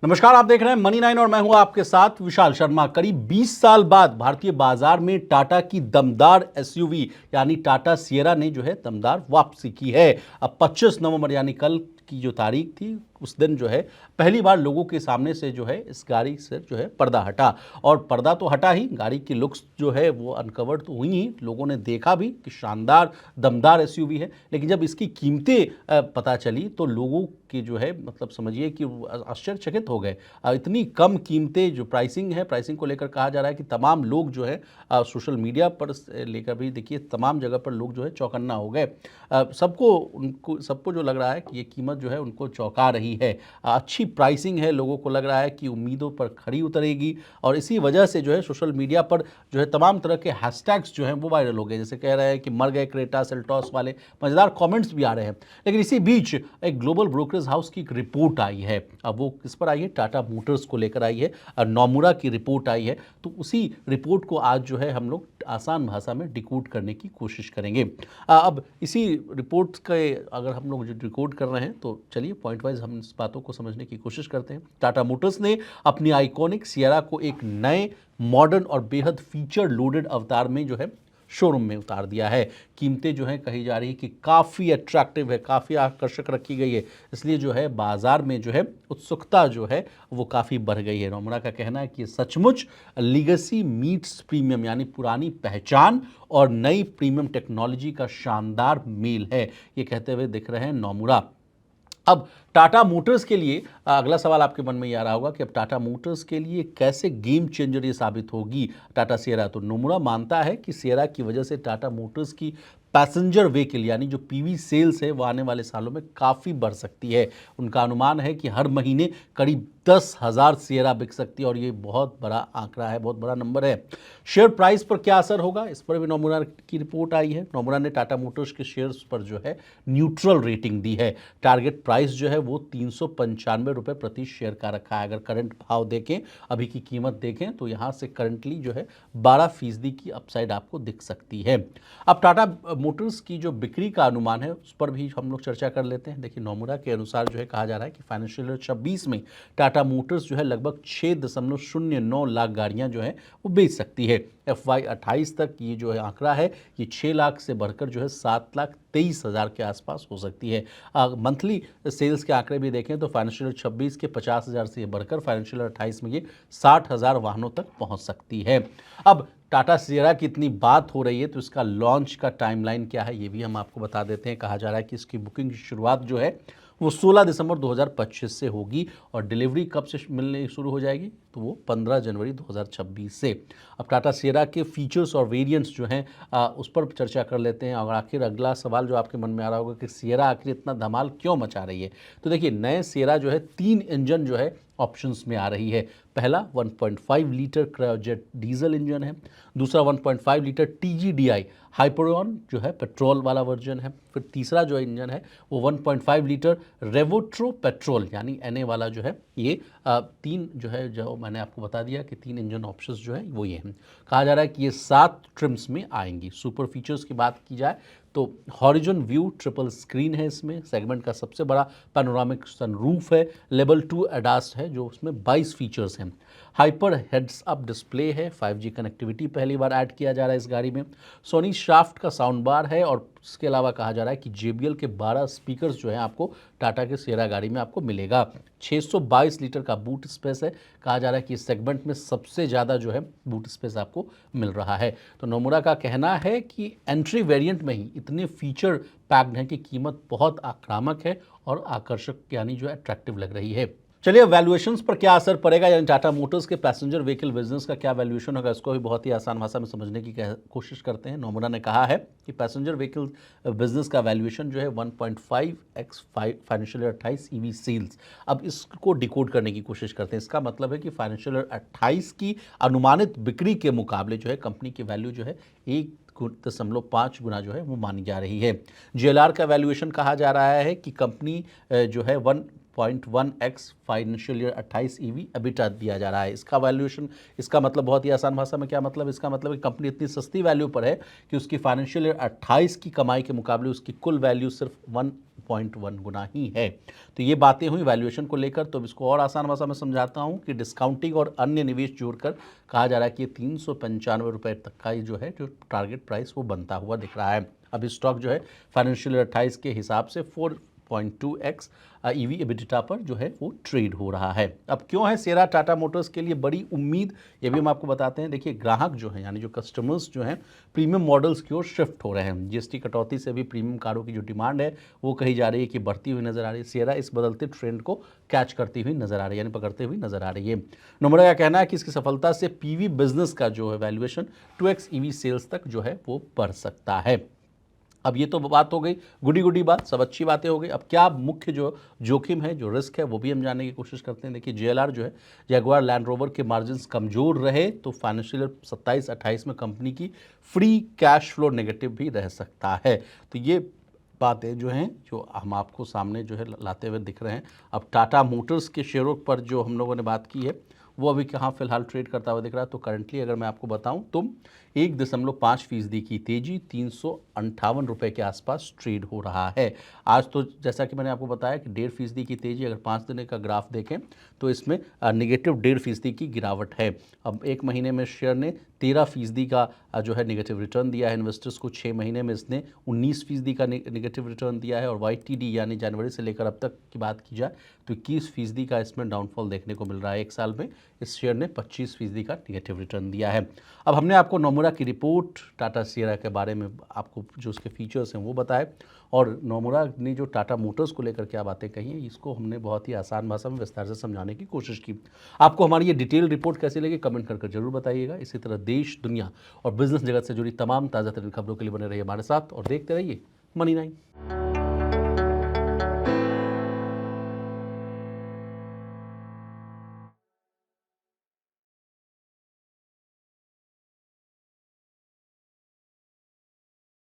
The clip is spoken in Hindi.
नमस्कार, आप देख रहे हैं मनी 9 और मैं हूं आपके साथ विशाल शर्मा। करीब 20 साल बाद भारतीय बाजार में टाटा की दमदार एसयूवी यानी टाटा सिएरा ने जो है दमदार वापसी की है। अब 25 नवंबर यानी कल की जो तारीख थी उस दिन जो है पहली बार लोगों के सामने से जो है इस गाड़ी से जो है पर्दा हटा। और पर्दा तो हटा ही, गाड़ी की लुक्स जो है वो अनकवर्ड तो हुई ही, लोगों ने देखा भी कि शानदार दमदार एसयूवी है। लेकिन जब इसकी कीमतें पता चली तो लोगों के जो है मतलब समझिए कि आश्चर्यचकित हो गए। इतनी कम कीमतें, जो प्राइसिंग है, प्राइसिंग को लेकर कहा जा रहा है कि तमाम लोग जो है सोशल मीडिया पर लेकर भी देखिए तमाम जगह पर लोग जो है चौकन्ना हो गए। सबको जो लग रहा है कि ये कीमत जो है उनको चौंका रही है। अच्छी प्राइसिंग है, लोगों को लग रहा है कि उम्मीदों पर खरी उतरेगी और इसी वजह से जो है सोशल मीडिया पर जो है तमाम तरह के हैशटैग्स जो हैं वो वायरल हो गए। जैसे कह रहे हैं कि मर गए क्रेटा सेल्टॉस वाले, मज़ेदार कमेंट्स भी आ रहे हैं। लेकिन इसी बीच एक ग्लोबल ब्रोकरेज हाउस की एक रिपोर्ट आई है। अब वो किस पर आई है? टाटा मोटर्स को लेकर आई है। नोमुरा की रिपोर्ट आई है। तो उसी रिपोर्ट को आज जो है हम लोग आसान भाषा में डिकोड करने की कोशिश करेंगे। अब इसी रिपोर्ट के अगर हम लोग जो डिकोड कर रहे हैं तो चलिए पॉइंट वाइज हम इस बातों को समझने की कोशिश करते हैं। टाटा मोटर्स ने अपनी आइकॉनिक सिएरा को एक नए मॉडर्न और बेहद फीचर लोडेड अवतार में जो है शोरूम में उतार दिया है। कीमतें जो है कही जा रही है कि काफ़ी अट्रैक्टिव है, काफ़ी आकर्षक रखी गई है। इसलिए जो है बाजार में जो है उत्सुकता जो है वो काफ़ी बढ़ गई है। नोमुरा का कहना है कि सचमुच लीगेसी मीट्स प्रीमियम यानी पुरानी पहचान और नई प्रीमियम टेक्नोलॉजी का शानदार मेल है, ये कहते हुए दिख रहे हैं नोमुरा। अब टाटा मोटर्स के लिए अगला सवाल आपके मन में ये आ रहा होगा कि अब टाटा मोटर्स के लिए कैसे गेम चेंजर ये साबित होगी टाटा सिएरा। तो नोमुरा मानता है कि सिएरा की वजह से टाटा मोटर्स की पैसेंजर व्हीकल यानी जो पीवी सेल्स है वो आने वाले सालों में काफ़ी बढ़ सकती है। उनका अनुमान है कि हर महीने करीब 10,000 सिएरा बिक सकती है और ये बहुत बड़ा आंकड़ा है, बहुत बड़ा नंबर है। शेयर प्राइस पर क्या असर होगा, इस पर भी नोमुरा की रिपोर्ट आई है। नोमुरा ने टाटा मोटर्स के शेयर्स पर जो है न्यूट्रल रेटिंग दी है। टारगेट प्राइस जो है वो 395 रुपये प्रति शेयर का रखा है। अगर करंट भाव देखें, अभी की कीमत देखें तो यहाँ से करंटली जो है 12% की अपसाइड आपको दिख सकती है। अब टाटा मोटर्स की जो बिक्री का अनुमान है उस पर भी हम लोग चर्चा कर लेते हैं। देखिए नोमुरा के अनुसार जो है कहा जा रहा है कि फाइनेंशियल ईयर 26 में टाटा मोटर्स जो है लगभग 6.09 लाख गाड़ियां जो है वो बेच सकती है। FY 28 तक ये जो है आंकड़ा है ये 6 लाख से बढ़कर जो है 7,23,000 के आसपास हो सकती है। मंथली सेल्स के आंकड़े भी देखें तो फाइनेंशियल 26 के 50,000 से बढ़कर फाइनेंशियल 28 में ये 60,000 वाहनों तक पहुंच सकती है। अब टाटा सिएरा की इतनी बात हो रही है तो इसका लॉन्च का टाइमलाइन क्या है ये भी हम आपको बता देते हैं। कहा जा रहा है कि इसकी बुकिंग की शुरुआत जो है वो 16 दिसंबर 2025 से होगी और डिलीवरी कब से मिलने शुरू हो जाएगी तो वो 15 जनवरी 2026 से। अब टाटा सिएरा के फीचर्स और वेरिएंट्स जो हैं उस पर चर्चा कर लेते हैं। और आखिर अगला सवाल जो आपके मन में आ रहा होगा कि सिएरा आखिर इतना धमाल क्यों मचा रही है। तो देखिए नए सिएरा जो है 3 इंजन जो है ऑप्शंस में आ रही है। पहला 1.5 लीटर क्रायोजेट डीजल इंजन है। दूसरा 1.5 लीटर TGDI हाइपरियन जो है पेट्रोल वाला वर्जन है। फिर तीसरा जो इंजन है वो 1.5 लीटर रेवोट्रो पेट्रोल यानी NA वाला जो है। ये तीन जो है जो मैंने आपको बता दिया कि 3 इंजन ऑप्शंस जो है वो ये हैं। कहा जा रहा है कि ये 7 ट्रिम्स में आएंगी। सुपर फीचर्स की बात की जाए तो हॉरिजन व्यू ट्रिपल स्क्रीन है, इसमें सेगमेंट का सबसे बड़ा पैनोरामिक सनरूफ है। लेवल 2 एडास है जो उसमें 22 फीचर्स हैं। हाइपर हेड्स अप डिस्प्ले है। 5G कनेक्टिविटी पहली बार ऐड किया जा रहा है इस गाड़ी में। सोनी शाफ्ट का साउंड बार है और इसके अलावा कहा जा रहा है कि JBL के 12 स्पीकर्स जो हैं आपको टाटा के सिएरा गाड़ी में आपको मिलेगा। 622 लीटर का बूट स्पेस है। कहा जा रहा है कि इस सेगमेंट में सबसे ज़्यादा जो है बूट स्पेस आपको मिल रहा है। तो नोमुरा का कहना है कि एंट्री वेरिएंट में ही इतने फीचर पैक्ड हैं कि कीमत बहुत आक्रामक है और आकर्षक यानी जो अट्रैक्टिव लग रही है। चलिए वैल्यूएशंस पर क्या असर पड़ेगा यानी टाटा मोटर्स के पैसेंजर व्हीकल बिजनेस का क्या वैल्यूएशन होगा, इसको भी बहुत ही आसान भाषा में समझने की कोशिश करते हैं। नोमुरा ने कहा है कि पैसेंजर व्हीकल बिजनेस का वैल्यूएशन जो है 1.5x financial year 28 EV sales. अब इसको डिकोड करने की कोशिश करते हैं। इसका मतलब है कि फाइनेंशियल ईयर 28 की अनुमानित बिक्री के मुकाबले जो है कंपनी की वैल्यू जो है 1.5 गुना जो है वो मानी जा रही है। JLR का वैल्यूएशन कहा जा रहा है कि कंपनी जो है 1.1x financial year 28 EV EBITDA दिया जा रहा है। इसका वैल्यूएशन, इसका मतलब बहुत ही आसान भाषा में क्या मतलब, इसका मतलब कि कंपनी इतनी सस्ती वैल्यू पर है कि उसकी फाइनेंशियल ईयर 28 की कमाई के मुकाबले उसकी कुल वैल्यू सिर्फ 1.1 गुना ही है। तो ये बातें हुई वैल्यूएशन को लेकर। तो इसको और आसान भाषा में समझाता हूँ कि डिस्काउंटिंग और अन्य निवेश जोड़कर कहा जा रहा है कि 395 रुपये तक का ये जो है जो टारगेट प्राइस वो बनता हुआ दिख रहा है। अब स्टॉक जो है फाइनेंशियल ईयर 28 के हिसाब से 4.2x ईवी एबिटिटा पर जो है वो ट्रेड हो रहा है। अब क्यों है सिएरा टाटा मोटर्स के लिए बड़ी उम्मीद, ये भी हम आपको बताते हैं। देखिए ग्राहक जो है यानी जो कस्टमर्स जो हैं प्रीमियम मॉडल्स की ओर शिफ्ट हो रहे हैं। जीएसटी कटौती से भी प्रीमियम कारों की जो डिमांड है वो कही जा रही है कि बढ़ती हुई नजर आ रही है। सिएरा इस बदलते ट्रेंड को कैच करती हुई नजर आ रही है, यानी पकड़ते हुई नजर आ रही है। नोमुरा का कहना है कि इसकी सफलता से पीवी बिजनेस का जो है वैल्यूएशन 2x ईवी सेल्स तक जो है वो बढ़ सकता है। अब ये तो बात हो गई गुडी गुडी बात, सब अच्छी बातें हो गई। अब क्या मुख्य जो जोखिम है, जो रिस्क है, वो भी हम जानने की कोशिश करते हैं। देखिए जेएलआर जो है जैगुआर लैंड रोवर के मार्जिन्स कमजोर रहे तो फाइनेंशियल 27-28 में कंपनी की फ्री कैश फ्लो नेगेटिव भी रह सकता है। तो ये बातें जो हैं जो हम आपको सामने जो है लाते हुए दिख रहे हैं। अब टाटा मोटर्स के शेयरों पर जो हम लोगों ने बात की है वो अभी कहाँ फिलहाल ट्रेड करता हुआ दिख रहा है। तो करंटली अगर मैं आपको बताऊं तो 1.5% की तेजी 358 रुपये के आसपास ट्रेड हो रहा है। आज तो जैसा कि मैंने आपको बताया कि 1.5% की तेजी, अगर 5 दिन का ग्राफ देखें तो इसमें नेगेटिव 1.5% की गिरावट है। अब एक महीने में शेयर ने 13% का जो है नेगेटिव रिटर्न दिया है इन्वेस्टर्स को। 6 महीने में इसने 19% का नेगेटिव रिटर्न दिया है। और वाईटीडी यानी जनवरी से लेकर अब तक की बात की जाए तो 21% का इसमें डाउनफॉल देखने को मिल रहा है। एक साल में इस शेयर ने 25% का नेगेटिव रिटर्न दिया है। अब हमने आपको नोमुरा की रिपोर्ट टाटा सिएरा के बारे में आपको जो उसके फीचर्स हैं वो बताए, और नोमुरा ने जो टाटा मोटर्स को लेकर क्या बातें कही हैं इसको हमने बहुत ही आसान भाषा में विस्तार से समझाने की कोशिश की। आपको हमारी ये डिटेल रिपोर्ट कैसी लगी कमेंट करके जरूर बताइएगा। इसी तरह देश, दुनिया और बिजनेस जगत से जुड़ी तमाम ताज़ा तरीन खबरों के लिए बने रहिए हमारे साथ और देखते रहिए मनी 9।